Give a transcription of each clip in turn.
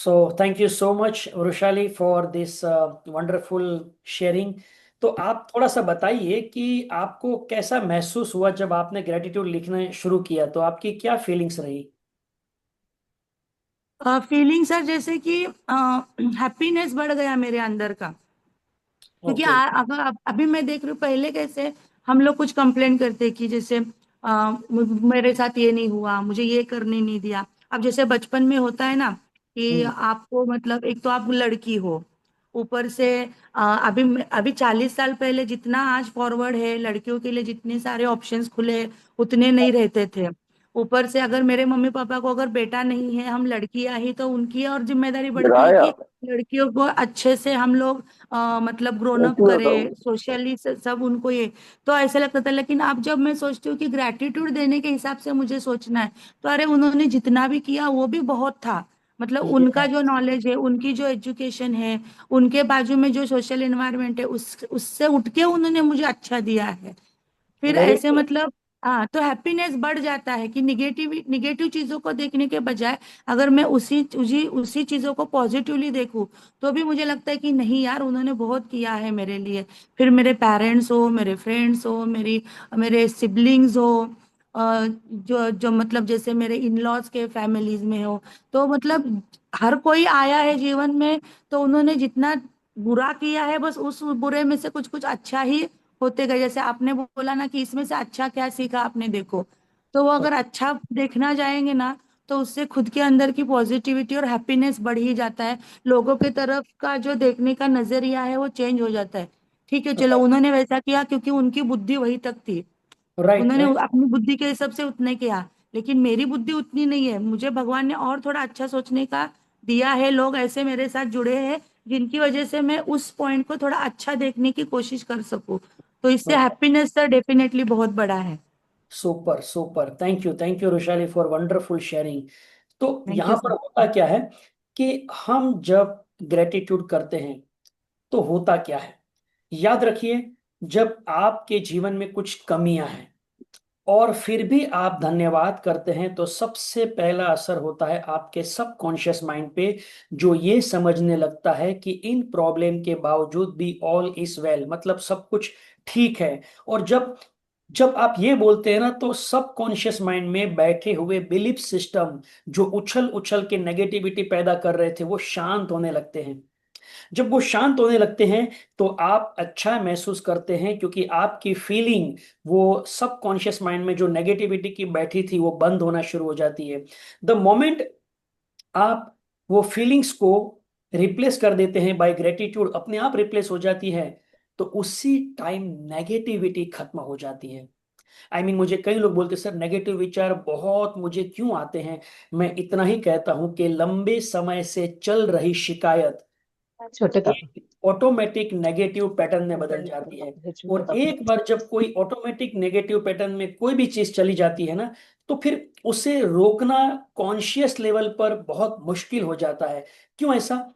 So thank you so much Vrushali for this wonderful sharing. तो आप थोड़ा सा बताइए कि आपको कैसा महसूस हुआ जब आपने ग्रेटिट्यूड लिखना शुरू किया, तो आपकी क्या फीलिंग्स रही? फीलिंग सर जैसे कि हैप्पीनेस बढ़ गया मेरे अंदर का। क्योंकि ओके। अगर अभी मैं देख रही हूँ पहले कैसे हम लोग कुछ कंप्लेन करते कि जैसे मेरे साथ ये नहीं हुआ, मुझे ये करने नहीं दिया। अब जैसे बचपन में होता है ना कि हम्म। आपको मतलब एक तो आप लड़की हो, ऊपर से अभी अभी 40 साल पहले जितना आज फॉरवर्ड है लड़कियों के लिए, जितने सारे ऑप्शंस खुले हैं, उतने नहीं रहते थे। ऊपर से अगर मेरे मम्मी पापा को अगर बेटा नहीं है, हम लड़कियां ही, तो उनकी और जिम्मेदारी बढ़ती है लगाया कि आपने। लड़कियों को अच्छे से हम लोग मतलब ग्रोन अप थैंक यू करे, बताऊँ। सोशली सब उनको ये। तो ऐसा लगता था, लेकिन अब जब मैं सोचती हूँ कि ग्रेटिट्यूड देने के हिसाब से मुझे सोचना है, तो अरे उन्होंने जितना भी किया वो भी बहुत था। मतलब उनका जो नॉलेज है, उनकी जो एजुकेशन है, उनके बाजू में जो सोशल एनवायरनमेंट है, उससे उठ के उन्होंने मुझे अच्छा दिया है। फिर वेरी ऐसे गुड। मतलब हाँ, तो हैप्पीनेस बढ़ जाता है कि निगेटिव निगेटिव चीजों को देखने के बजाय अगर मैं उसी चीजों को पॉजिटिवली देखूं, तो भी मुझे लगता है कि नहीं यार, उन्होंने बहुत किया है मेरे लिए। फिर मेरे पेरेंट्स हो, मेरे फ्रेंड्स हो, मेरे सिबलिंग्स हो, जो जो मतलब जैसे मेरे इन लॉज के फैमिलीज में हो, तो मतलब हर कोई आया है जीवन में, तो उन्होंने जितना बुरा किया है, बस उस बुरे में से कुछ कुछ अच्छा ही होते गए। जैसे आपने बोला ना कि इसमें से अच्छा क्या सीखा आपने, देखो, तो वो अगर अच्छा देखना जाएंगे ना, तो उससे खुद के अंदर की पॉजिटिविटी और हैप्पीनेस बढ़ ही जाता है। लोगों की तरफ का जो देखने का नजरिया है वो चेंज हो जाता है। ठीक है, चलो उन्होंने वैसा किया क्योंकि उनकी बुद्धि वही तक थी, राइट उन्होंने राइट। अपनी बुद्धि के हिसाब से उतने किया। लेकिन मेरी बुद्धि उतनी नहीं है, मुझे भगवान ने और थोड़ा अच्छा सोचने का दिया है। लोग ऐसे मेरे साथ जुड़े हैं जिनकी वजह से मैं उस पॉइंट को थोड़ा अच्छा देखने की कोशिश कर सकूं। तो इससे हैप्पीनेस सर डेफिनेटली बहुत बड़ा है। Super super, thank you Rushali for wonderful sharing. तो थैंक यहाँ यू पर सर। होता क्या है कि हम जब ग्रेटिट्यूड करते हैं तो होता क्या है, याद रखिए, जब आपके जीवन में कुछ कमियां हैं और फिर भी आप धन्यवाद करते हैं, तो सबसे पहला असर होता है आपके सबकॉन्शियस माइंड पे, जो ये समझने लगता है कि इन प्रॉब्लम के बावजूद भी ऑल इज वेल, मतलब सब कुछ ठीक है। और जब जब आप ये बोलते हैं ना, तो सबकॉन्शियस माइंड में बैठे हुए बिलीफ सिस्टम जो उछल उछल के नेगेटिविटी पैदा कर रहे थे, वो शांत होने लगते हैं। जब वो शांत होने लगते हैं तो आप अच्छा महसूस करते हैं, क्योंकि आपकी फीलिंग, वो सबकॉन्शियस माइंड में जो नेगेटिविटी की बैठी थी, वो बंद होना शुरू हो जाती है। द मोमेंट आप वो फीलिंग्स को रिप्लेस कर देते हैं बाय ग्रेटिट्यूड, अपने आप रिप्लेस हो जाती है, तो उसी टाइम नेगेटिविटी खत्म हो जाती है। मुझे कई लोग बोलते सर नेगेटिव विचार बहुत मुझे क्यों आते हैं। मैं इतना ही कहता हूं कि लंबे समय से चल रही शिकायत छोटे कप। एक ऑटोमेटिक नेगेटिव पैटर्न में बदल जाती है। छोटे और कप। एक बार जब कोई ऑटोमेटिक नेगेटिव पैटर्न में कोई भी चीज चली जाती है ना, तो फिर उसे रोकना कॉन्शियस लेवल पर बहुत मुश्किल हो जाता है। क्यों ऐसा?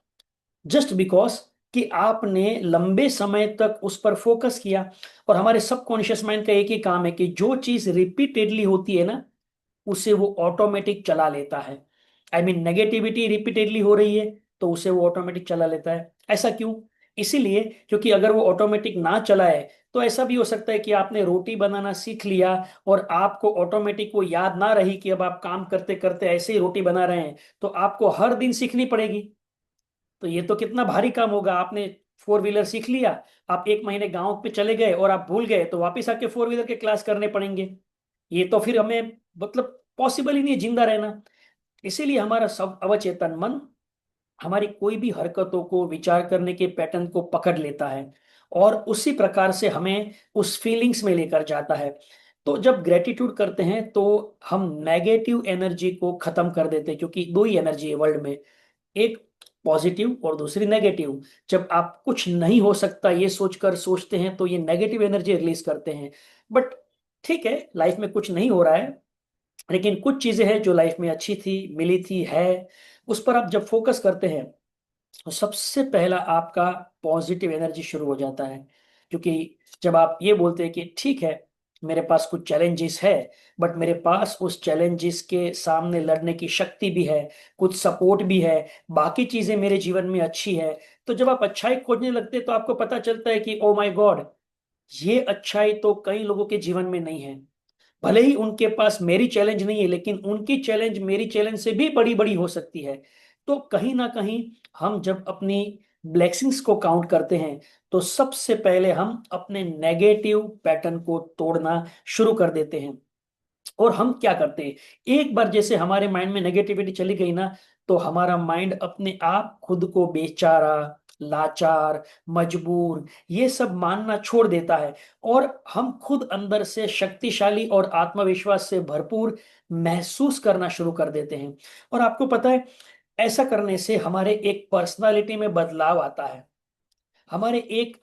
जस्ट बिकॉज कि आपने लंबे समय तक उस पर फोकस किया। और हमारे सबकॉन्शियस माइंड का एक ही काम है कि जो चीज रिपीटेडली होती है ना, उसे वो ऑटोमेटिक चला लेता है। नेगेटिविटी रिपीटेडली हो रही है, तो उसे वो ऑटोमेटिक चला लेता है। ऐसा क्यों? इसीलिए क्योंकि अगर वो ऑटोमेटिक ना चलाए, तो ऐसा भी हो सकता है कि आपने रोटी बनाना सीख लिया और आपको ऑटोमेटिक वो याद ना रही कि अब आप काम करते करते ऐसे ही रोटी बना रहे हैं, तो आपको हर दिन सीखनी पड़ेगी। तो ये तो कितना भारी काम होगा। आपने फोर व्हीलर सीख लिया, आप एक महीने गांव पे चले गए और आप भूल गए, तो वापस आके फोर व्हीलर के क्लास करने पड़ेंगे। ये तो फिर हमें मतलब पॉसिबल ही नहीं है जिंदा रहना। इसीलिए हमारा सब अवचेतन मन हमारी कोई भी हरकतों को, विचार करने के पैटर्न को पकड़ लेता है और उसी प्रकार से हमें उस फीलिंग्स में लेकर जाता है। तो जब ग्रेटिट्यूड करते हैं तो हम नेगेटिव एनर्जी को खत्म कर देते हैं, क्योंकि दो ही एनर्जी है वर्ल्ड में, एक पॉजिटिव और दूसरी नेगेटिव। जब आप कुछ नहीं हो सकता ये सोचकर सोचते हैं, तो ये नेगेटिव एनर्जी रिलीज करते हैं। बट ठीक है, लाइफ में कुछ नहीं हो रहा है, लेकिन कुछ चीजें हैं जो लाइफ में अच्छी थी, मिली थी, है, उस पर आप जब फोकस करते हैं, तो सबसे पहला आपका पॉजिटिव एनर्जी शुरू हो जाता है। क्योंकि जब आप ये बोलते हैं कि ठीक है, मेरे पास कुछ चैलेंजेस है, बट मेरे पास उस चैलेंजेस के सामने लड़ने की शक्ति भी है, कुछ सपोर्ट भी है, बाकी चीजें मेरे जीवन में अच्छी है। तो जब आप अच्छाई खोजने लगते हैं तो आपको पता चलता है कि ओ माय गॉड, ये अच्छाई तो कई लोगों के जीवन में नहीं है। भले ही उनके पास मेरी चैलेंज नहीं है, लेकिन उनकी चैलेंज मेरी चैलेंज से भी बड़ी बड़ी हो सकती है। तो कहीं ना कहीं हम जब अपनी ब्लेसिंग्स को काउंट करते हैं, तो सबसे पहले हम अपने नेगेटिव पैटर्न को तोड़ना शुरू कर देते हैं। और हम क्या करते हैं, एक बार जैसे हमारे माइंड में नेगेटिविटी चली गई ना, तो हमारा माइंड अपने आप खुद को बेचारा, लाचार, मजबूर, ये सब मानना छोड़ देता है। और हम खुद अंदर से शक्तिशाली और आत्मविश्वास से भरपूर महसूस करना शुरू कर देते हैं। और आपको पता है, ऐसा करने से हमारे एक पर्सनालिटी में बदलाव आता है, हमारे एक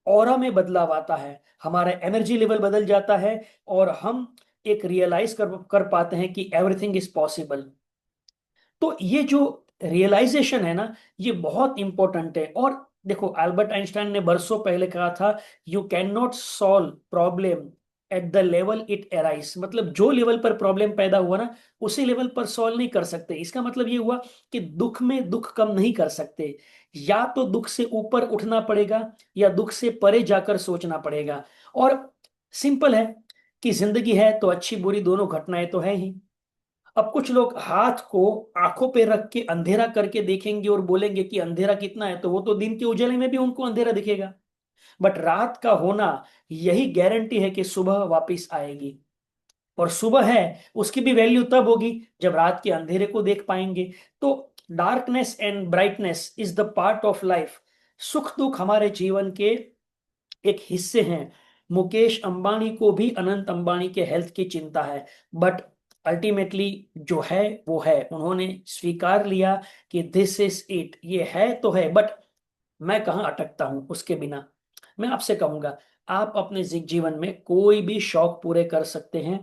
ऑरा में बदलाव आता है, हमारा एनर्जी लेवल बदल जाता है, और हम एक रियलाइज कर पाते हैं कि एवरीथिंग इज पॉसिबल। तो ये जो रियलाइजेशन है ना, ये बहुत इंपॉर्टेंट है। और देखो, अल्बर्ट आइंस्टाइन ने बरसों पहले कहा था, you can not solve problem at the level it arise. मतलब जो लेवल पर प्रॉब्लम पैदा हुआ ना, उसी लेवल पर सॉल्व नहीं कर सकते। इसका मतलब ये हुआ कि दुख में दुख कम नहीं कर सकते, या तो दुख से ऊपर उठना पड़ेगा, या दुख से परे जाकर सोचना पड़ेगा। और सिंपल है कि जिंदगी है तो अच्छी बुरी दोनों घटनाएं तो है ही। अब कुछ लोग हाथ को आंखों पे रख के अंधेरा करके देखेंगे और बोलेंगे कि अंधेरा कितना है, तो वो तो दिन के उजाले में भी उनको अंधेरा दिखेगा। बट रात का होना यही गारंटी है कि सुबह वापस आएगी। और सुबह है, उसकी भी वैल्यू तब होगी जब रात के अंधेरे को देख पाएंगे। तो darkness and brightness is the part of life. सुख दुख हमारे जीवन के एक हिस्से हैं। मुकेश अंबानी को भी अनंत अंबानी के हेल्थ की चिंता है, बट अल्टीमेटली जो है वो है। उन्होंने स्वीकार लिया कि दिस इज इट, ये है तो है। बट मैं कहाँ अटकता हूं उसके बिना। मैं आपसे कहूंगा, आप अपने जीवन में कोई भी शौक पूरे कर सकते हैं,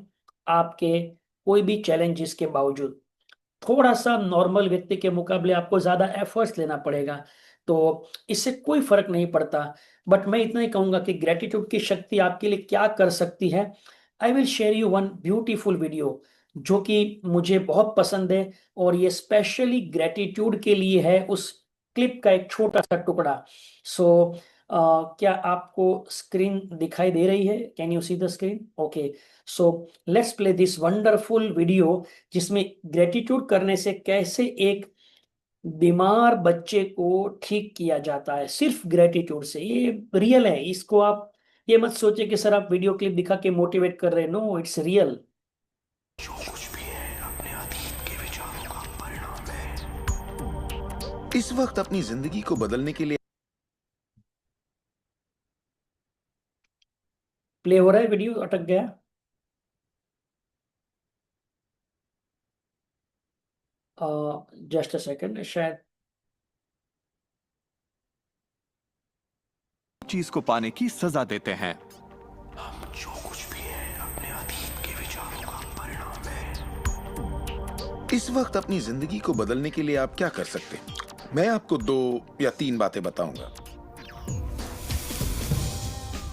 आपके कोई भी चैलेंजेस के बावजूद। थोड़ा सा नॉर्मल व्यक्ति के मुकाबले आपको ज्यादा एफर्ट्स लेना पड़ेगा, तो इससे कोई फर्क नहीं पड़ता। बट मैं इतना ही कहूंगा कि ग्रेटिट्यूड की शक्ति आपके लिए क्या कर सकती है। I will share you one beautiful video जो कि मुझे बहुत पसंद है, और ये स्पेशली ग्रेटिट्यूड के लिए है। उस क्लिप का एक छोटा सा टुकड़ा। सो क्या आपको स्क्रीन दिखाई दे रही है? Can you see the screen? Okay, so let's play this wonderful video, जिसमें ग्रेटिट्यूड करने से कैसे एक बीमार बच्चे को ठीक किया जाता है, सिर्फ ग्रेटिट्यूड से। ये रियल है, इसको आप ये मत सोचे कि सर आप वीडियो क्लिप दिखा के मोटिवेट कर रहे हैं। No, it's real. जो कुछ भी है अपने अतीत के विचारों का परिणाम है। इस वक्त अपनी जिंदगी को बदलने के लिए प्ले हो रहा है, वीडियो अटक गया। जस्ट अ सेकंड, शायद। चीज को पाने की सजा देते हैं। हम जो कुछ भी है अपने अतीत के विचारों का परिणाम है। इस वक्त अपनी जिंदगी को बदलने के लिए आप क्या कर सकते हैं? मैं आपको 2 या 3 बातें बताऊंगा।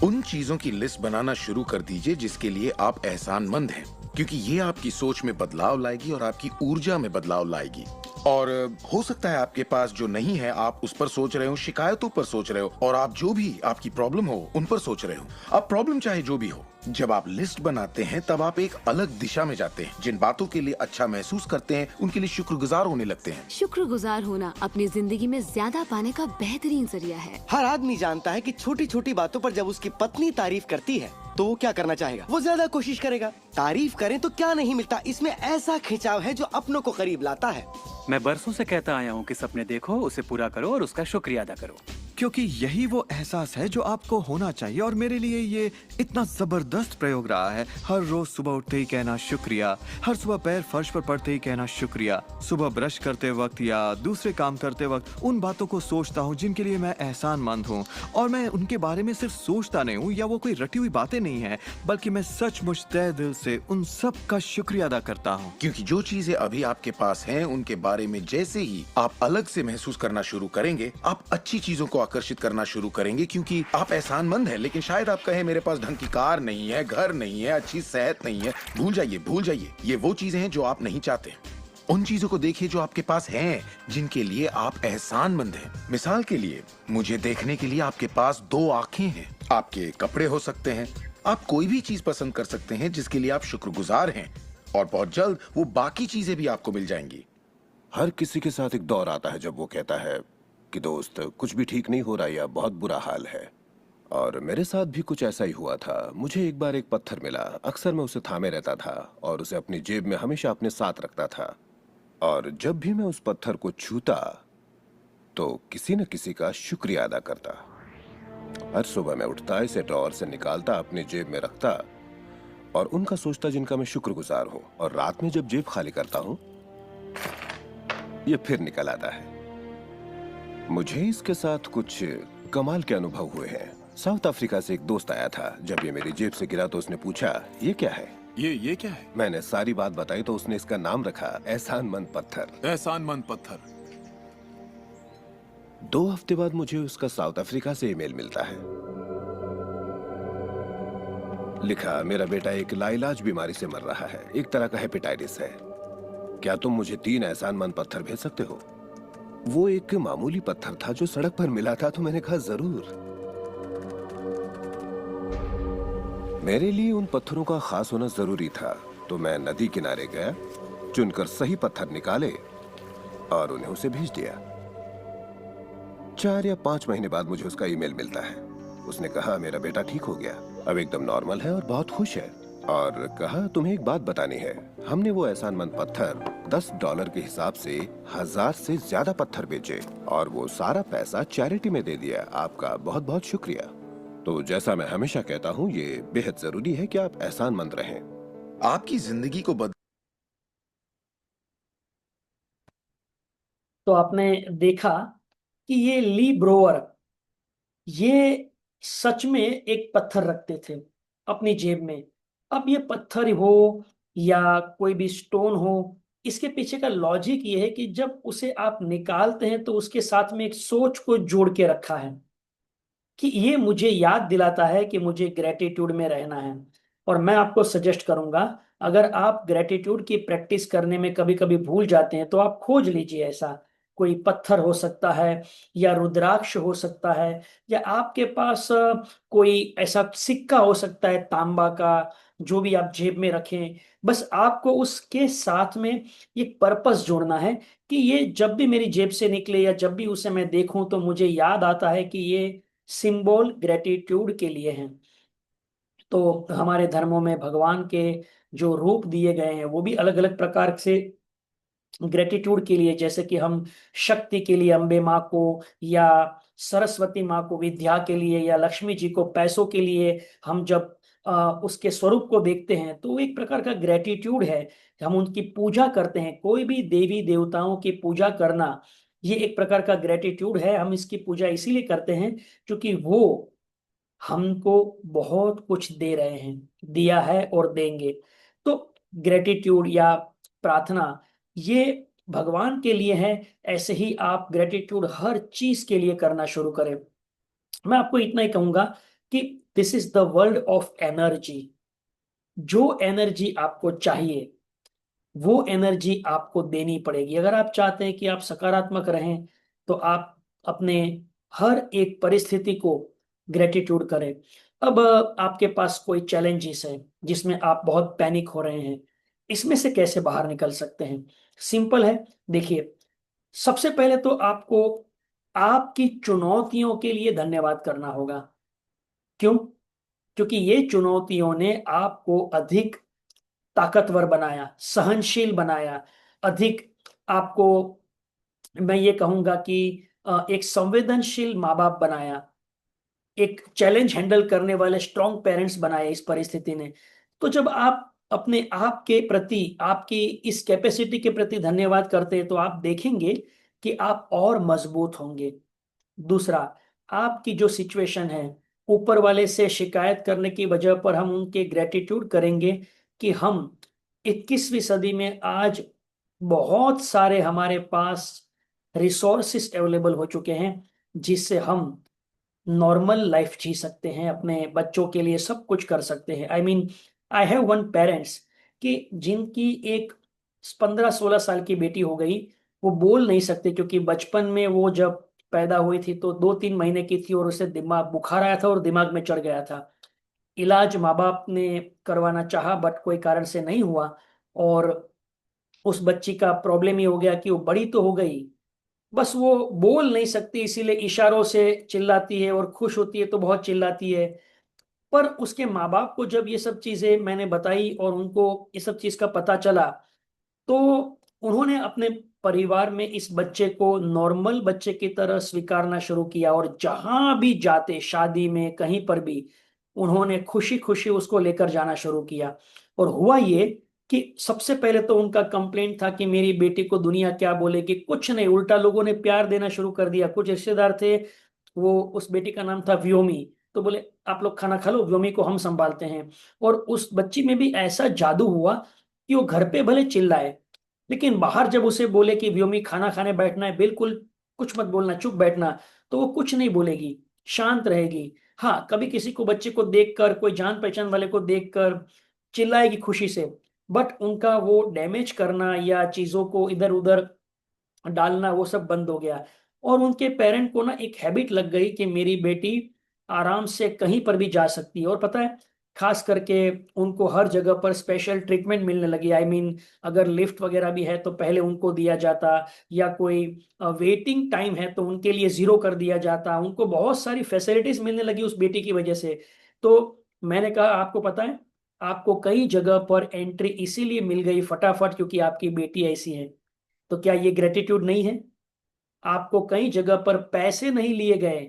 उन चीजों की लिस्ट बनाना शुरू कर दीजिए जिसके लिए आप एहसानमंद हैं, क्योंकि ये आपकी सोच में बदलाव लाएगी और आपकी ऊर्जा में बदलाव लाएगी। और हो सकता है आपके पास जो नहीं है आप उस पर सोच रहे हो, शिकायतों पर सोच रहे हो, और आप जो भी आपकी प्रॉब्लम हो उन पर सोच रहे हो। अब प्रॉब्लम चाहे जो भी हो, जब आप लिस्ट बनाते हैं तब आप एक अलग दिशा में जाते हैं। जिन बातों के लिए अच्छा महसूस करते हैं उनके लिए शुक्रगुजार होने लगते हैं। शुक्रगुजार होना अपनी जिंदगी में ज्यादा पाने का बेहतरीन जरिया है। हर आदमी जानता है कि छोटी छोटी बातों पर जब उसकी पत्नी तारीफ करती है तो वो क्या करना चाहेगा? वो ज्यादा कोशिश करेगा। तारीफ करें तो क्या नहीं मिलता, इसमें ऐसा खिंचाव है जो अपनों को करीब लाता है। मैं बरसों से कहता आया हूँ कि सपने देखो, उसे पूरा करो और उसका शुक्रिया अदा करो। क्योंकि यही वो एहसास है जो आपको होना चाहिए। और मेरे लिए ये इतना जबरदस्त प्रयोग रहा है। हर रोज सुबह उठते ही कहना शुक्रिया, हर सुबह पैर फर्श पर पड़ते ही कहना शुक्रिया, सुबह ब्रश करते वक्त या दूसरे काम करते वक्त उन बातों को सोचता हूँ जिनके लिए मैं एहसानमंद हूँ। और मैं उनके बारे में सिर्फ सोचता नहीं हूँ या वो कोई रटी हुई बातें नहीं है, बल्कि मैं सचमुच तहे दिल से उन सब का शुक्रिया अदा करता हूँ। क्योंकि जो चीजें अभी आपके पास हैं उनके बारे में जैसे ही आप अलग से महसूस करना शुरू करेंगे, आप अच्छी चीजों को आकर्षित करना शुरू करेंगे क्योंकि आप एहसानमंद हैं। लेकिन शायद आप कहें मेरे पास ढंग की कार नहीं है, घर नहीं है, अच्छी सेहत नहीं है। भूल जाइए। ये वो चीजें हैं जो आप नहीं चाहते। उन चीजों को देखिए जो आपके पास हैं, जिनके लिए आप एहसानमंद हैं। मिसाल के लिए, मुझे देखने के लिए आपके पास 2 आंखें हैं। आपके कपड़े हो सकते हैं। आप कोई भी चीज पसंद कर सकते हैं जिसके लिए आप शुक्रगुजार हैं, और बहुत जल्द वो बाकी चीजें भी आपको मिल जाएंगी। हर किसी के साथ एक दौर आता है जब वो कहता है कि दोस्त कुछ भी ठीक नहीं हो रहा या बहुत बुरा हाल है। और मेरे साथ भी कुछ ऐसा ही हुआ था। मुझे एक बार एक पत्थर मिला। अक्सर मैं उसे थामे रहता था और उसे अपनी जेब में हमेशा अपने साथ रखता था। और जब भी मैं उस पत्थर को छूता तो किसी न किसी का शुक्रिया अदा करता। हर सुबह मैं उठता, इसे ड्रॉअर से निकालता, अपनी जेब में रखता और उनका सोचता जिनका मैं शुक्रगुजार हूं। और रात में जब जेब खाली करता हूं, ये फिर निकल आता है। मुझे इसके साथ कुछ कमाल के अनुभव हुए हैं। साउथ अफ्रीका से एक दोस्त आया था। जब ये मेरी जेब से गिरा तो उसने पूछा, ये क्या है? ये क्या है? मैंने सारी बात बताई तो उसने इसका नाम रखा एहसानमंद पत्थर। एहसानमंद पत्थर। 2 हफ्ते बाद मुझे उसका साउथ अफ्रीका से ईमेल मिलता है। लिखा, मेरा बेटा एक लाइलाज बीमारी से मर रहा है, एक तरह का हेपेटाइटिस है। क्या तुम मुझे 3 एहसानमंद पत्थर भेज सकते हो? वो एक मामूली पत्थर था जो सड़क पर मिला था, तो मैंने कहा जरूर। मेरे लिए उन पत्थरों का खास होना जरूरी था, तो मैं नदी किनारे गया, चुनकर सही पत्थर निकाले और उन्हें उसे भेज दिया। 4 या 5 महीने बाद मुझे उसका ईमेल मिलता है। उसने कहा मेरा बेटा ठीक हो गया, अब एकदम नॉर्मल है और बहुत खुश है। और कहा तुम्हें एक बात बतानी है, हमने वो एहसानमंद पत्थर $10 के हिसाब से 1000 से ज्यादा पत्थर बेचे और वो सारा पैसा चैरिटी में दे दिया। आपका बहुत बहुत शुक्रिया। तो जैसा मैं हमेशा कहता हूँ, ये बेहद जरूरी है कि आप एहसानमंद रहें। आपकी जिंदगी को तो आपने देखा कि ये ली ब्रोवर, ये सच में एक पत्थर रखते थे अपनी जेब में। अब ये पत्थर हो या कोई भी स्टोन हो, इसके पीछे का लॉजिक ये है कि जब उसे आप निकालते हैं तो उसके साथ में एक सोच को जोड़ के रखा है कि ये मुझे याद दिलाता है कि मुझे ग्रेटिट्यूड में रहना है। और मैं आपको सजेस्ट करूंगा, अगर आप ग्रेटिट्यूड की प्रैक्टिस करने में कभी कभी भूल जाते हैं तो आप खोज लीजिए। ऐसा कोई पत्थर हो सकता है या रुद्राक्ष हो सकता है, या आपके पास कोई ऐसा सिक्का हो सकता है तांबा का, जो भी आप जेब में रखें। बस आपको उसके साथ में ये पर्पस जोड़ना है कि ये जब भी मेरी जेब से निकले या जब भी उसे मैं देखूं तो मुझे याद आता है कि ये सिंबल ग्रेटिट्यूड के लिए हैं। तो हमारे धर्मों में भगवान के जो रूप दिए गए हैं वो भी अलग अलग प्रकार से ग्रेटिट्यूड के लिए, जैसे कि हम शक्ति के लिए अम्बे माँ को, या सरस्वती माँ को विद्या के लिए, या लक्ष्मी जी को पैसों के लिए हम जब उसके स्वरूप को देखते हैं तो एक प्रकार का ग्रेटिट्यूड है। हम उनकी पूजा करते हैं, कोई भी देवी देवताओं की पूजा करना ये एक प्रकार का ग्रेटिट्यूड है। हम इसकी पूजा इसीलिए करते हैं क्योंकि वो हमको बहुत कुछ दे रहे हैं, दिया है और देंगे। तो ग्रेटिट्यूड या प्रार्थना ये भगवान के लिए है। ऐसे ही आप ग्रेटिट्यूड हर चीज के लिए करना शुरू करें। मैं आपको इतना ही कहूंगा कि this is the world of energy. जो एनर्जी आपको चाहिए वो एनर्जी आपको देनी पड़ेगी। अगर आप चाहते हैं कि आप सकारात्मक रहें तो आप अपने हर एक परिस्थिति को ग्रेटिट्यूड करें। अब आपके पास कोई चैलेंजेस है जिसमें आप बहुत पैनिक हो रहे हैं, इसमें से कैसे बाहर निकल सकते हैं? सिंपल है। देखिए, सबसे पहले तो आपको आपकी चुनौतियों के लिए धन्यवाद करना होगा। क्यों? क्योंकि ये चुनौतियों ने आपको अधिक ताकतवर बनाया, सहनशील बनाया, अधिक आपको, मैं ये कहूंगा कि एक संवेदनशील माँ बाप बनाया, एक चैलेंज हैंडल करने वाले स्ट्रॉन्ग पेरेंट्स बनाए इस परिस्थिति ने। तो जब आप अपने आप के प्रति, आपकी इस कैपेसिटी के प्रति धन्यवाद करते हैं तो आप देखेंगे कि आप और मजबूत होंगे। दूसरा, आपकी जो सिचुएशन है, ऊपर वाले से शिकायत करने की वजह पर हम उनके ग्रेटिट्यूड करेंगे कि हम 21वीं सदी में आज बहुत सारे हमारे पास रिसोर्सेस अवेलेबल हो चुके हैं। जिससे हम नॉर्मल लाइफ जी सकते हैं, अपने बच्चों के लिए सब कुछ कर सकते हैं। आई हैव वन पेरेंट्स कि जिनकी एक 15-16 साल की बेटी हो गई। वो बोल नहीं सकते क्योंकि बचपन में वो जब पैदा हुई थी तो 2-3 महीने की थी और उसे दिमाग बुखार आया था और दिमाग में चढ़ गया था। इलाज माँ बाप ने करवाना चाहा बट कोई कारण से नहीं हुआ, और उस बच्ची का प्रॉब्लम ये हो गया कि वो बड़ी तो हो गई, बस वो बोल नहीं सकती, इसीलिए इशारों से चिल्लाती है, और खुश होती है तो बहुत चिल्लाती है। पर उसके माँ बाप को जब ये सब चीजें मैंने बताई और उनको ये सब चीज का पता चला, तो उन्होंने अपने परिवार में इस बच्चे को नॉर्मल बच्चे की तरह स्वीकारना शुरू किया, और जहां भी जाते, शादी में कहीं पर भी, उन्होंने खुशी खुशी उसको लेकर जाना शुरू किया। और हुआ ये कि सबसे पहले तो उनका कंप्लेंट था कि मेरी बेटी को दुनिया क्या बोलेगी। कुछ नहीं, उल्टा लोगों ने प्यार देना शुरू कर दिया। कुछ रिश्तेदार थे, वो, उस बेटी का नाम था व्योमी, तो बोले आप लोग खाना खा लो, व्योमी को हम संभालते हैं। और उस बच्ची में भी ऐसा जादू हुआ कि वो घर पे भले चिल्लाए, लेकिन बाहर जब उसे बोले कि व्योमी खाना खाने बैठना है, बिल्कुल कुछ मत बोलना, चुप बैठना, तो वो कुछ नहीं बोलेगी, शांत रहेगी। हाँ, कभी किसी को, बच्चे को देखकर, कोई जान पहचान वाले को देखकर चिल्लाएगी खुशी से, बट उनका वो डैमेज करना या चीजों को इधर उधर डालना वो सब बंद हो गया। और उनके पेरेंट को ना एक हैबिट लग गई कि मेरी बेटी आराम से कहीं पर भी जा सकती है। और पता है, खास करके उनको हर जगह पर स्पेशल ट्रीटमेंट मिलने लगी। अगर लिफ्ट वगैरह भी है तो पहले उनको दिया जाता, या कोई वेटिंग टाइम है तो उनके लिए जीरो कर दिया जाता। उनको बहुत सारी फैसिलिटीज मिलने लगी उस बेटी की वजह से। तो मैंने कहा, आपको पता है, आपको कई जगह पर एंट्री इसीलिए मिल गई फटाफट क्योंकि आपकी बेटी ऐसी है। तो क्या ये ग्रेटिट्यूड नहीं है? आपको कई जगह पर पैसे नहीं लिए गए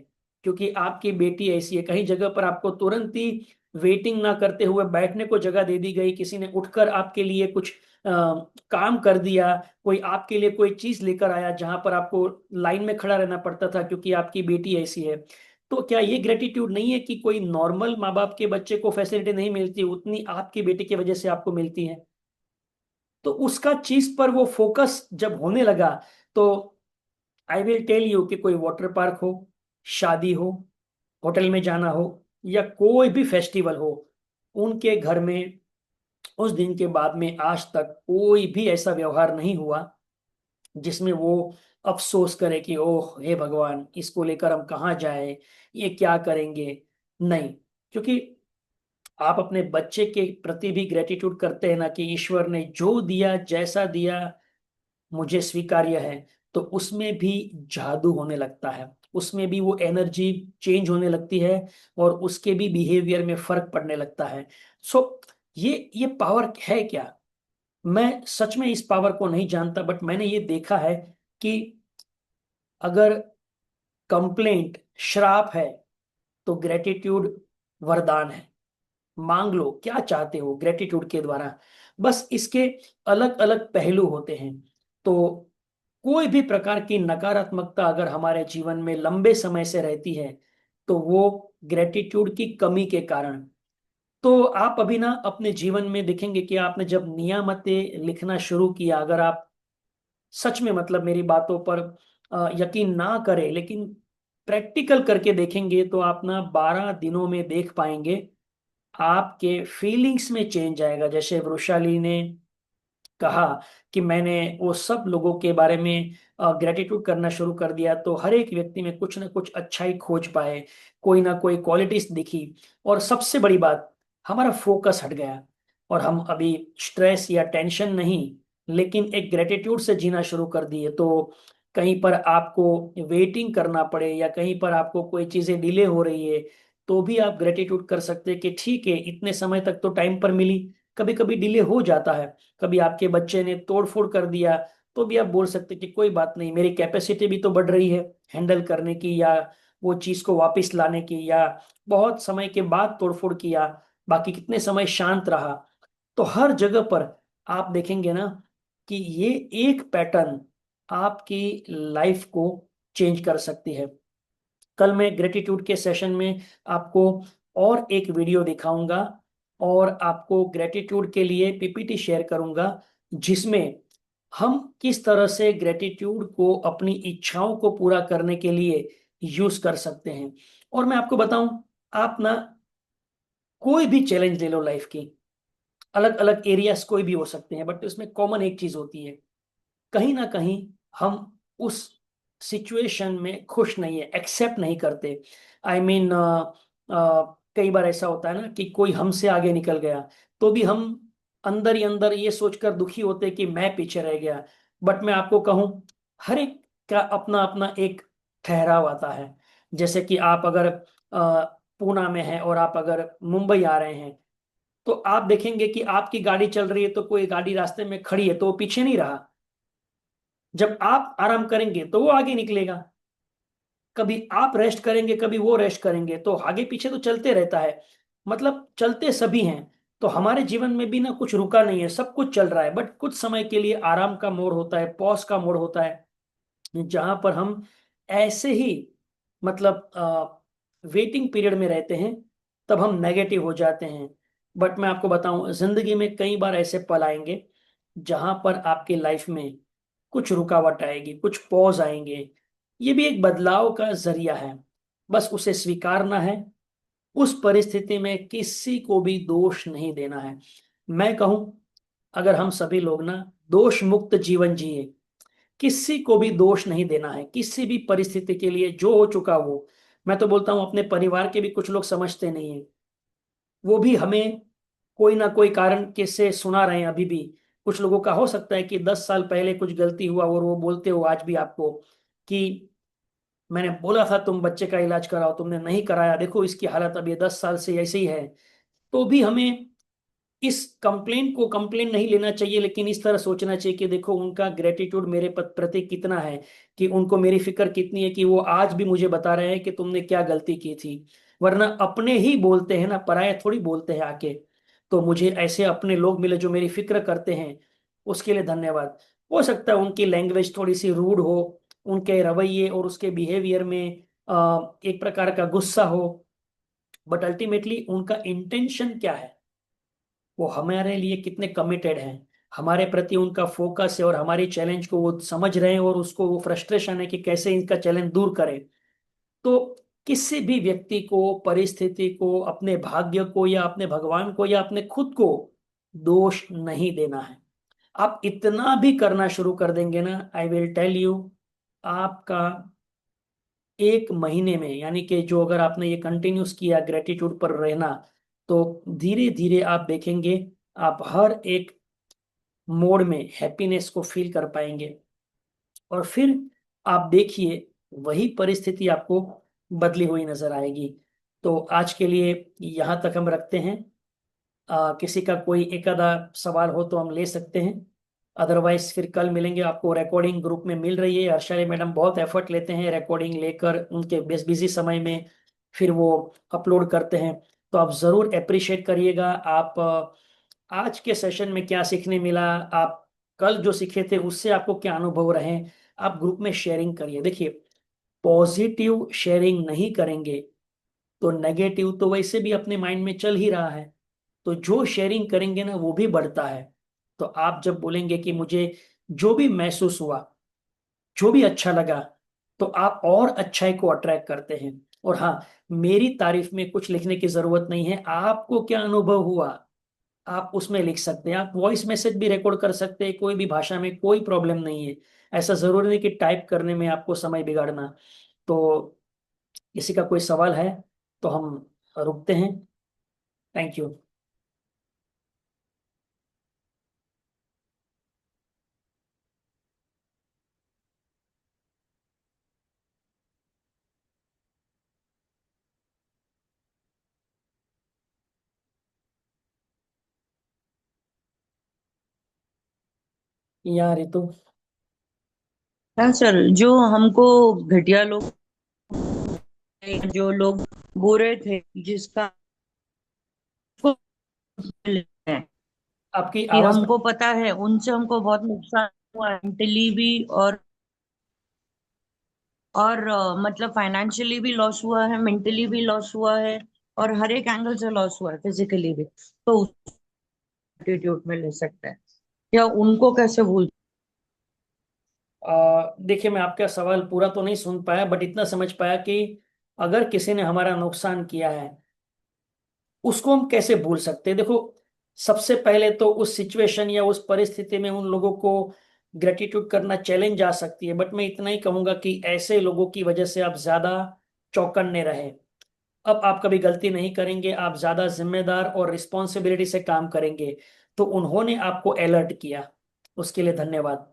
क्योंकि आपकी बेटी ऐसी है। कई जगह पर आपको तुरंत ही वेटिंग ना करते हुए बैठने को जगह दे दी गई, किसी ने उठकर आपके लिए कुछ काम कर दिया, कोई आपके लिए कोई चीज लेकर आया जहां पर आपको लाइन में खड़ा रहना पड़ता था क्योंकि आपकी बेटी ऐसी है। तो क्या ये ग्रेटिट्यूड नहीं है कि कोई नॉर्मल माँ बाप के बच्चे को फैसिलिटी नहीं मिलती उतनी आपकी बेटी की वजह से आपको मिलती है? तो उसका चीज पर वो फोकस जब होने लगा, तो आई विल टेल यू कि कोई वाटर पार्क हो, शादी हो, होटल में जाना हो, या कोई भी फेस्टिवल हो, उनके घर में उस दिन के बाद में आज तक कोई भी ऐसा व्यवहार नहीं हुआ जिसमें वो अफसोस करे कि ओह हे भगवान, इसको लेकर हम कहाँ जाए, ये क्या करेंगे। नहीं, क्योंकि आप अपने बच्चे के प्रति भी ग्रेटिट्यूड करते हैं ना, कि ईश्वर ने जो दिया, जैसा दिया, मुझे स्वीकार्य है। तो उसमें भी जादू होने लगता है, उसमें भी वो एनर्जी चेंज होने लगती है, और उसके भी बिहेवियर में फर्क पड़ने लगता है। सो ये पावर है क्या? मैं सच में इस पावर को नहीं जानता, बट मैंने ये देखा है कि अगर कंप्लेंट श्राप है तो ग्रेटिट्यूड वरदान है। मांग लो क्या चाहते हो ग्रेटिट्यूड के द्वारा। बस इसके अलग अलग पहलू होते हैं। तो कोई भी प्रकार की नकारात्मकता अगर हमारे जीवन में लंबे समय से रहती है तो वो ग्रेटिट्यूड की कमी के कारण। तो आप अभी ना अपने जीवन में देखेंगे कि आपने जब नियामतें लिखना शुरू किया, अगर आप सच में, मतलब मेरी बातों पर यकीन ना करें लेकिन प्रैक्टिकल करके देखेंगे, तो आप ना 12 दिनों में देख पाएंगे आपके फीलिंग्स में चेंज आएगा। जैसे वृषाली ने कहा कि मैंने वो सब लोगों के बारे में ग्रेटिट्यूड करना शुरू कर दिया, तो हर एक व्यक्ति में कुछ ना कुछ अच्छाई खोज पाए, कोई ना कोई क्वालिटीज दिखी। और सबसे बड़ी बात, हमारा फोकस हट गया, और हम अभी स्ट्रेस या टेंशन नहीं, लेकिन एक ग्रेटिट्यूड से जीना शुरू कर दिए। तो कहीं पर आपको वेटिंग करना पड़े या कहीं पर आपको कोई चीजें डिले हो रही है, तो भी आप ग्रेटिट्यूड कर सकते हैं कि ठीक है, इतने समय तक तो टाइम पर मिली। कभी कभी डिले हो जाता है, कभी आपके बच्चे ने तोड़फोड़ कर दिया, तो भी आप बोल सकते कि कोई बात नहीं, मेरी कैपेसिटी भी तो बढ़ रही है हैंडल करने की, या वो चीज को वापस लाने की। या बहुत समय के बाद तोड़फोड़ किया, बाकी कितने समय शांत रहा। तो हर जगह पर आप देखेंगे ना कि ये एक पैटर्न आपकी लाइफ को चेंज कर सकती है। कल मैं ग्रेटिट्यूड के सेशन में आपको और एक वीडियो दिखाऊंगा, और आपको ग्रेटिट्यूड के लिए पीपीटी शेयर करूंगा, जिसमें हम किस तरह से ग्रेटिट्यूड को अपनी इच्छाओं को पूरा करने के लिए यूज कर सकते हैं। और मैं आपको बताऊं, आप ना कोई भी चैलेंज ले लो लाइफ की, अलग अलग एरियाज कोई भी हो सकते हैं, बट उसमें कॉमन एक चीज होती है, कहीं ना कहीं हम उस सिचुएशन में खुश नहीं है, एक्सेप्ट नहीं करते। आई I मीन कई बार ऐसा होता है ना कि कोई हमसे आगे निकल गया, तो भी हम अंदर ही अंदर ये सोचकर दुखी होते कि मैं पीछे रह गया। बट मैं आपको कहूं, हर एक का अपना अपना एक ठहराव आता है। जैसे कि आप अगर पूना में हैं और आप अगर मुंबई आ रहे हैं, तो आप देखेंगे कि आपकी गाड़ी चल रही है तो कोई गाड़ी रास्ते में खड़ी है तो वो पीछे नहीं रहा। जब आप आराम करेंगे तो वो आगे निकलेगा। कभी आप रेस्ट करेंगे, कभी वो रेस्ट करेंगे, तो आगे पीछे तो चलते रहता है। मतलब चलते सभी हैं। तो हमारे जीवन में भी ना कुछ रुका नहीं है, सब कुछ चल रहा है, बट कुछ समय के लिए आराम का मोड़ होता है, पॉज का मोड़ होता है, जहां पर हम ऐसे ही मतलब वेटिंग पीरियड में रहते हैं, तब हम नेगेटिव हो जाते हैं। बट मैं आपको बताऊं, जिंदगी में कई बार ऐसे पल आएंगे जहां पर आपकी लाइफ में कुछ रुकावट आएगी, कुछ पॉज आएंगे। ये भी एक बदलाव का जरिया है, बस उसे स्वीकारना है। उस परिस्थिति में किसी को भी दोष नहीं देना है। मैं कहूं, अगर हम सभी लोग ना दोष मुक्त जीवन जिए, किसी को भी दोष नहीं देना है किसी भी परिस्थिति के लिए, जो हो चुका वो। मैं तो बोलता हूँ, अपने परिवार के भी कुछ लोग समझते नहीं है, वो भी हमें कोई ना कोई कारण के से सुना रहे हैं अभी भी। कुछ लोगों का हो सकता है कि 10 साल पहले कुछ गलती हुआ और वो बोलते हो आज भी आपको कि मैंने बोला था तुम बच्चे का इलाज कराओ, तुमने नहीं कराया, देखो इसकी हालत अब ये 10 साल से ऐसे ही है। तो भी हमें इस कंप्लेन को कंप्लेन नहीं लेना चाहिए, लेकिन इस तरह सोचना चाहिए कि देखो उनका ग्रेटिट्यूड मेरे प्रति कितना है, कि उनको मेरी फिक्र कितनी है, कि वो आज भी मुझे बता रहे हैं कि तुमने क्या गलती की थी। वरना अपने ही बोलते हैं ना, पराये थोड़ी बोलते हैं आके। तो मुझे ऐसे अपने लोग मिले जो मेरी फिक्र करते हैं, उसके लिए धन्यवाद। हो सकता है उनकी लैंग्वेज थोड़ी सी रूड हो, उनके रवैये और उसके बिहेवियर में एक प्रकार का गुस्सा हो, बट अल्टीमेटली उनका इंटेंशन क्या है, वो हमारे लिए कितने कमिटेड हैं, हमारे प्रति उनका फोकस है, और हमारी चैलेंज को वो समझ रहे हैं, और उसको वो फ्रस्ट्रेशन है कि कैसे इनका चैलेंज दूर करें। तो किसी भी व्यक्ति को, परिस्थिति को, अपने भाग्य को या अपने भगवान को या अपने खुद को दोष नहीं देना है। आप इतना भी करना शुरू कर देंगे ना, आई विल टेल यू, आपका 1 महीने में, यानी कि जो अगर आपने ये कंटिन्यूस किया ग्रेटिट्यूड पर रहना, तो धीरे धीरे आप देखेंगे आप हर एक मोड में हैप्पीनेस को फील कर पाएंगे। और फिर आप देखिए, वही परिस्थिति आपको बदली हुई नजर आएगी। तो आज के लिए यहाँ तक हम रखते हैं। किसी का कोई एक आधा सवाल हो तो हम ले सकते हैं, अदरवाइज फिर कल मिलेंगे। आपको रिकॉर्डिंग ग्रुप में मिल रही है, हर्षाली मैडम बहुत एफर्ट लेते हैं रिकॉर्डिंग लेकर, उनके बिजी समय में फिर वो अपलोड करते हैं। तो आप ज़रूर अप्रिशिएट करिएगा। आप आज के सेशन में क्या सीखने मिला, आप कल जो सीखे थे उससे आपको क्या अनुभव रहे, आप ग्रुप में शेयरिंग करिए। देखिए, पॉजिटिव शेयरिंग नहीं करेंगे तो नेगेटिव तो वैसे भी अपने माइंड में चल ही रहा है, तो जो शेयरिंग करेंगे ना वो भी बढ़ता है। तो आप जब बोलेंगे कि मुझे जो भी महसूस हुआ, जो भी अच्छा लगा, तो आप और अच्छाई को अट्रैक्ट करते हैं। और हाँ, मेरी तारीफ में कुछ लिखने की जरूरत नहीं है, आपको क्या अनुभव हुआ आप उसमें लिख सकते हैं। आप वॉइस मैसेज भी रिकॉर्ड कर सकते हैं, कोई भी भाषा में, कोई प्रॉब्लम नहीं है। ऐसा जरूरी नहीं कि टाइप करने में आपको समय बिगाड़ना। तो किसी का कोई सवाल है तो हम रुकते हैं। Thank you. यहाँ रितु। हाँ सर, जो हमको घटिया लोग, जो लोग बुरे थे, जिसका है आपकी कि आवाज। हमको पता है उनसे हमको बहुत नुकसान हुआ, मेंटली भी और मतलब फाइनेंशियली भी लॉस हुआ है, मेंटली भी लॉस हुआ है, और हर एक एंगल से लॉस हुआ है, फिजिकली भी। तो उस एटीट्यूड में ले सकते हैं, या उनको कैसे भूल। देखिए, मैं आपका सवाल पूरा तो नहीं सुन पाया, बट इतना समझ पाया कि अगर किसी ने हमारा नुकसान किया है उसको हम कैसे भूल सकते हैं। देखो, सबसे पहले तो उस सिचुएशन या उस परिस्थिति में उन लोगों को ग्रेटिट्यूड करना चैलेंज आ सकती है, बट मैं इतना ही कहूंगा कि ऐसे लोगों की वजह से आप ज्यादा चौकन्ने रहे। अब आप कभी गलती नहीं करेंगे, आप ज्यादा जिम्मेदार और रिस्पॉन्सिबिलिटी से काम करेंगे। तो उन्होंने आपको अलर्ट किया, उसके लिए धन्यवाद।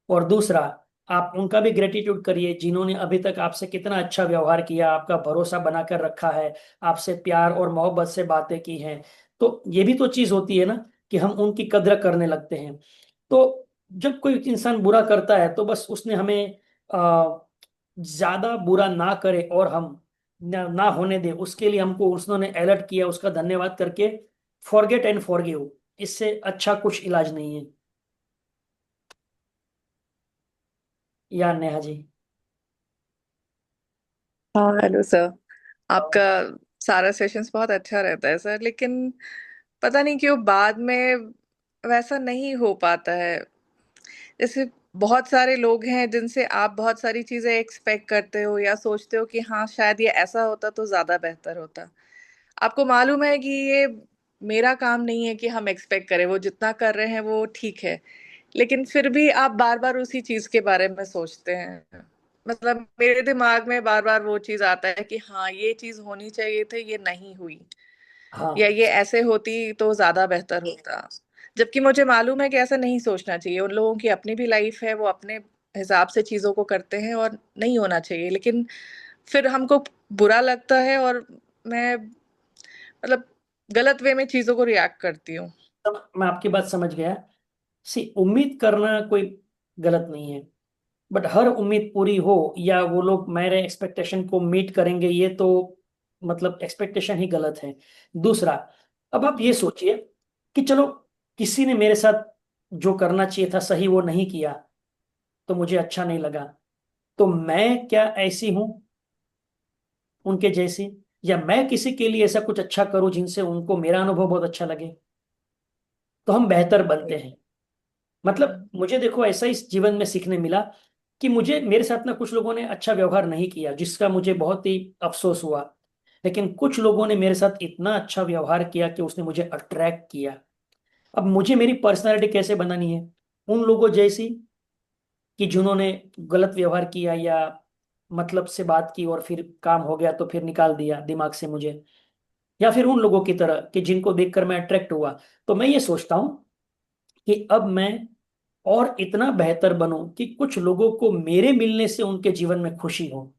और दूसरा, आप उनका भी ग्रेटिट्यूड करिए जिन्होंने अभी तक आपसे कितना अच्छा व्यवहार किया, आपका भरोसा बनाकर रखा है, आपसे प्यार और मोहब्बत से बातें की हैं। तो ये भी तो चीज होती है ना कि हम उनकी कद्र करने लगते हैं। तो जब कोई इंसान बुरा करता है तो बस उसने हमें ज्यादा बुरा ना करे और हम ना होने दे, उसके लिए हमको उसने अलर्ट किया, उसका धन्यवाद करके फॉरगेट एंड फॉरगिव, इससे अच्छा कुछ इलाज नहीं है। या नेहा जी? हाँ हेलो सर। आपका सारा सेशंस बहुत अच्छा रहता है सर, लेकिन पता नहीं क्यों बाद में वैसा नहीं हो पाता है। जैसे बहुत सारे लोग हैं जिनसे आप बहुत सारी चीजें एक्सपेक्ट करते हो या सोचते हो कि हाँ शायद ये ऐसा होता तो ज्यादा बेहतर होता। आपको मालूम है कि ये मेरा काम नहीं है कि हम एक्सपेक्ट करें, वो जितना कर रहे हैं वो ठीक है, लेकिन फिर भी आप बार बार उसी चीज के बारे में सोचते हैं। मतलब मेरे दिमाग में बार बार वो चीज आता है कि हाँ ये चीज होनी चाहिए थी, ये नहीं हुई, या हाँ, ये ऐसे होती तो ज्यादा बेहतर होता। जबकि मुझे मालूम है कि ऐसा नहीं सोचना चाहिए, उन लोगों की अपनी भी लाइफ है, वो अपने हिसाब से चीजों को करते हैं और नहीं होना चाहिए, लेकिन फिर हमको बुरा लगता है और मैं मतलब गलत वे में चीजों को रिएक्ट करती हूँ। तब मैं आपकी बात समझ गया। सी, उम्मीद करना कोई गलत नहीं है, बट हर उम्मीद पूरी हो या वो लोग मेरे एक्सपेक्टेशन को मीट करेंगे, ये तो मतलब एक्सपेक्टेशन ही गलत है। दूसरा, अब आप ये सोचिए कि चलो किसी ने मेरे साथ जो करना चाहिए था सही वो नहीं किया, तो मुझे अच्छा नहीं लगा। तो मैं क्या ऐसी हूं उनके जैसी, या मैं किसी के लिए ऐसा कुछ अच्छा करूं जिनसे उनको मेरा अनुभव बहुत अच्छा लगे, तो हम बेहतर बनते हैं। मतलब मुझे देखो ऐसा इस जीवन में सीखने मिला कि मुझे मेरे साथ ना कुछ लोगों ने अच्छा व्यवहार नहीं किया जिसका मुझे बहुत ही अफसोस हुआ, लेकिन कुछ लोगों ने मेरे साथ इतना अच्छा व्यवहार किया कि उसने मुझे अट्रैक्ट किया। अब मुझे मेरी पर्सनालिटी कैसे बनानी है? उन लोगों जैसी कि जिन्होंने गलत व्यवहार किया या मतलब से बात की और फिर काम हो गया तो फिर निकाल दिया दिमाग से मुझे, या फिर उन लोगों की तरह कि जिनको देखकर मैं अट्रैक्ट हुआ। तो मैं ये सोचता हूं कि अब मैं और इतना बेहतर बनूं कि कुछ लोगों को मेरे मिलने से उनके जीवन में खुशी हो।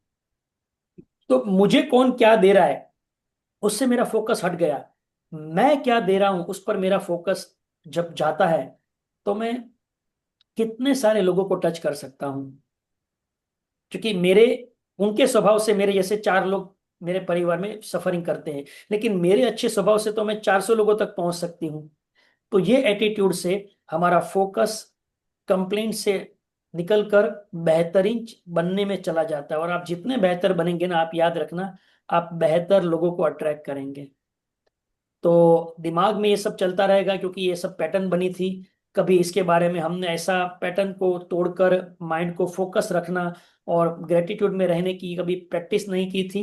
तो मुझे कौन क्या दे रहा है उससे मेरा फोकस हट गया, मैं क्या दे रहा हूं उस पर मेरा फोकस जब जाता है, तो मैं कितने सारे लोगों को टच कर सकता हूं। क्योंकि मेरे उनके स्वभाव से मेरे जैसे 4 लोग मेरे परिवार में सफरिंग करते हैं, लेकिन मेरे अच्छे स्वभाव से तो मैं 400 लोगों तक पहुंच सकती हूँ। तो ये एटीट्यूड से हमारा फोकस कंप्लेंट से निकलकर बेहतरीन बनने में चला जाता है। और आप जितने बेहतर बनेंगे ना, आप याद रखना, आप बेहतर लोगों को अट्रैक्ट करेंगे। तो दिमाग में ये सब चलता रहेगा क्योंकि ये सब पैटर्न बनी थी। कभी इसके बारे में हमने ऐसा पैटर्न को तोड़कर माइंड को फोकस रखना और ग्रेटिट्यूड में रहने की कभी प्रैक्टिस नहीं की थी।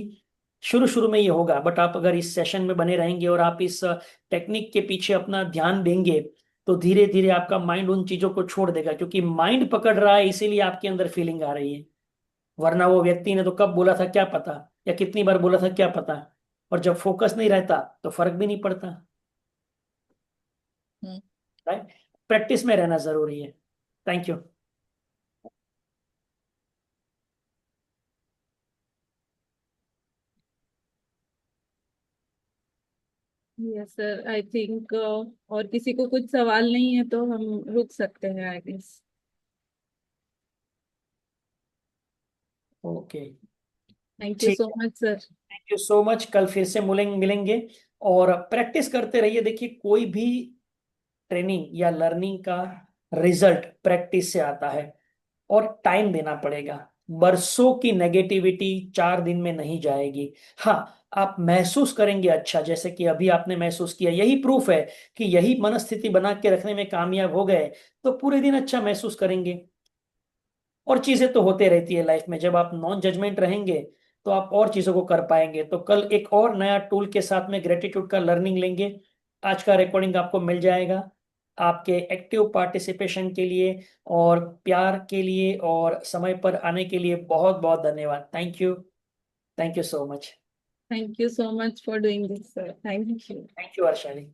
शुरू शुरू में ये होगा, बट आप अगर इस सेशन में बने रहेंगे और आप इस टेक्निक के पीछे अपना ध्यान देंगे तो धीरे धीरे आपका माइंड उन चीजों को छोड़ देगा, क्योंकि माइंड पकड़ रहा है इसीलिए आपके अंदर फीलिंग आ रही है। वरना वो व्यक्ति ने तो कब बोला था क्या पता, या कितनी बार बोला था क्या पता। और जब फोकस नहीं रहता तो फर्क भी नहीं पड़ता। हम्म। राइट? प्रैक्टिस में रहना जरूरी है। Thank you. Yes sir, I think और किसी को कुछ सवाल नहीं है तो हम रुक सकते हैं I guess. Okay, thank you ठीक सो है। Much sir. Thank you so much. कल फिर से मिलेंगे और प्रैक्टिस करते रहिए। देखिए, कोई भी ट्रेनिंग या लर्निंग का रिजल्ट प्रैक्टिस से आता है, और टाइम देना पड़ेगा। बरसों की नेगेटिविटी 4 दिन में नहीं जाएगी। हाँ, आप महसूस करेंगे अच्छा, जैसे कि अभी आपने महसूस किया, यही प्रूफ है कि यही मनस्थिति बना के रखने में कामयाब हो गए तो पूरे दिन अच्छा महसूस करेंगे। और चीजें तो होते रहती है लाइफ में, जब आप नॉन जजमेंट रहेंगे तो आप और चीजों को कर पाएंगे। तो कल एक और नया टूल के साथ में ग्रेटिट्यूड का लर्निंग लेंगे। आज का रिकॉर्डिंग आपको मिल जाएगा। आपके एक्टिव पार्टिसिपेशन के लिए और प्यार के लिए और समय पर आने के लिए बहुत बहुत धन्यवाद। Thank you so much. Thank you so much for doing this, sir. Thank you. Thank you अर्शाली।